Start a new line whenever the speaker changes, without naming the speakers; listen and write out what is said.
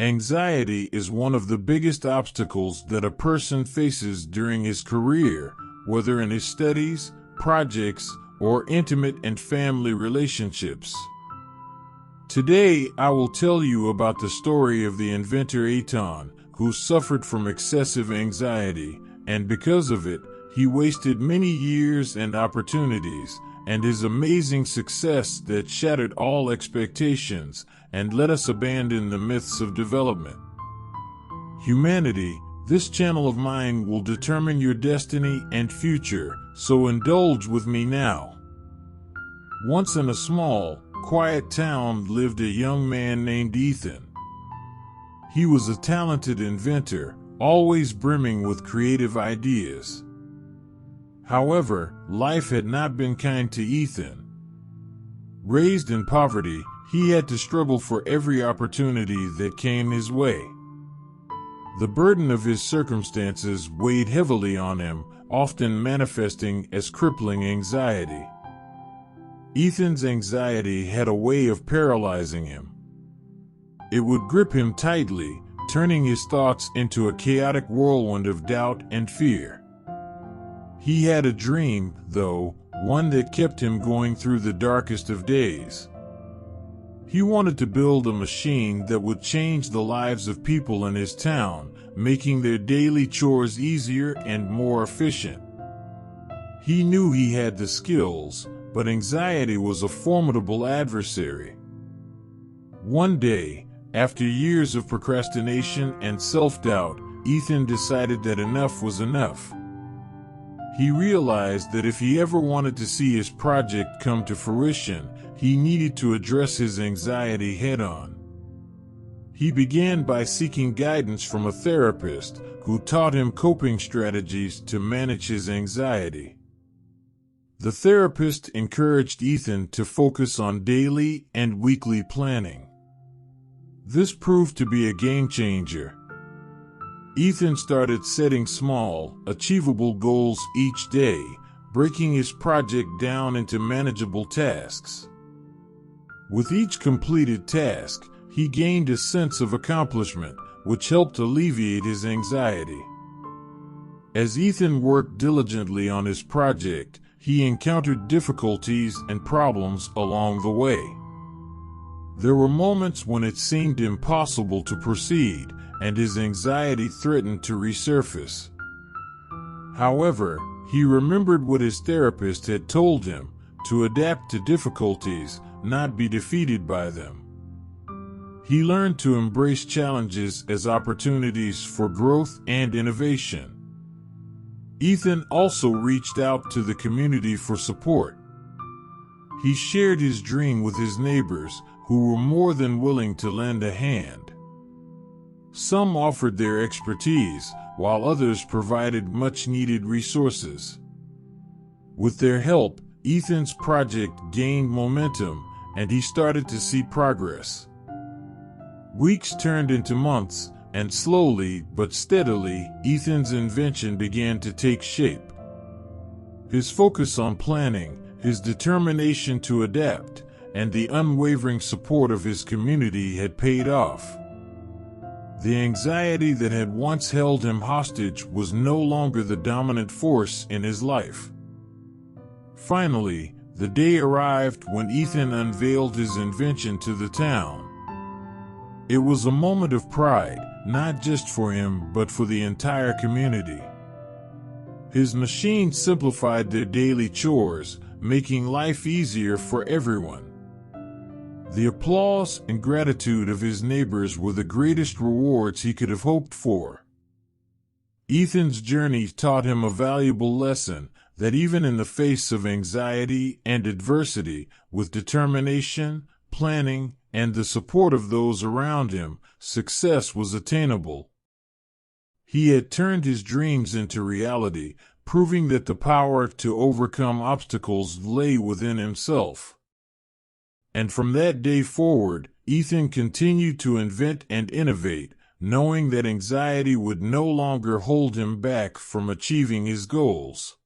Anxiety is one of the biggest obstacles that a person faces during his career, whether in his studies, projects, or intimate and family relationships. Today, I will tell you about the story of the inventor Eitan, who suffered from excessive anxiety, and because of it, he wasted many years and opportunities, and his amazing success that shattered all expectations and let us abandon the myths of development. Humanity, this channel of mine will determine your destiny and future, so indulge with me now. Once in a small, quiet town lived a young man named Ethan. He was a talented inventor, always brimming with creative ideas. However, life had not been kind to Ethan. Raised in poverty, he had to struggle for every opportunity that came his way. The burden of his circumstances weighed heavily on him, often manifesting as crippling anxiety. Ethan's anxiety had a way of paralyzing him. It would grip him tightly, turning his thoughts into a chaotic whirlwind of doubt and fear. He had a dream, though, one that kept him going through the darkest of days. He wanted to build a machine that would change the lives of people in his town, making their daily chores easier and more efficient. He knew he had the skills, but anxiety was a formidable adversary. One day, after years of procrastination and self-doubt, Ethan decided that enough was enough. He realized that if he ever wanted to see his project come to fruition, he needed to address his anxiety head-on. He began by seeking guidance from a therapist who taught him coping strategies to manage his anxiety. The therapist encouraged Ethan to focus on daily and weekly planning. This proved to be a game changer. Ethan started setting small, achievable goals each day, breaking his project down into manageable tasks. With each completed task, he gained a sense of accomplishment, which helped alleviate his anxiety. As Ethan worked diligently on his project, he encountered difficulties and problems along the way. There were moments when it seemed impossible to proceed, and his anxiety threatened to resurface. However, he remembered what his therapist had told him, to adapt to difficulties, not be defeated by them. He learned to embrace challenges as opportunities for growth and innovation. Ethan also reached out to the community for support. He shared his dream with his neighbors, who were more than willing to lend a hand. Some offered their expertise, while others provided much-needed resources. With their help, Ethan's project gained momentum, and he started to see progress. Weeks turned into months, and slowly but steadily, Ethan's invention began to take shape. His focus on planning, his determination to adapt, and the unwavering support of his community had paid off. The anxiety that had once held him hostage was no longer the dominant force in his life. Finally, the day arrived when Ethan unveiled his invention to the town. It was a moment of pride, not just for him but for the entire community. His machine simplified their daily chores, making life easier for everyone. The applause and gratitude of his neighbors were the greatest rewards he could have hoped for. Ethan's journey taught him a valuable lesson, that even in the face of anxiety and adversity, with determination, planning, and the support of those around him, success was attainable. He had turned his dreams into reality, proving that the power to overcome obstacles lay within himself. And from that day forward, Ethan continued to invent and innovate, knowing that anxiety would no longer hold him back from achieving his goals.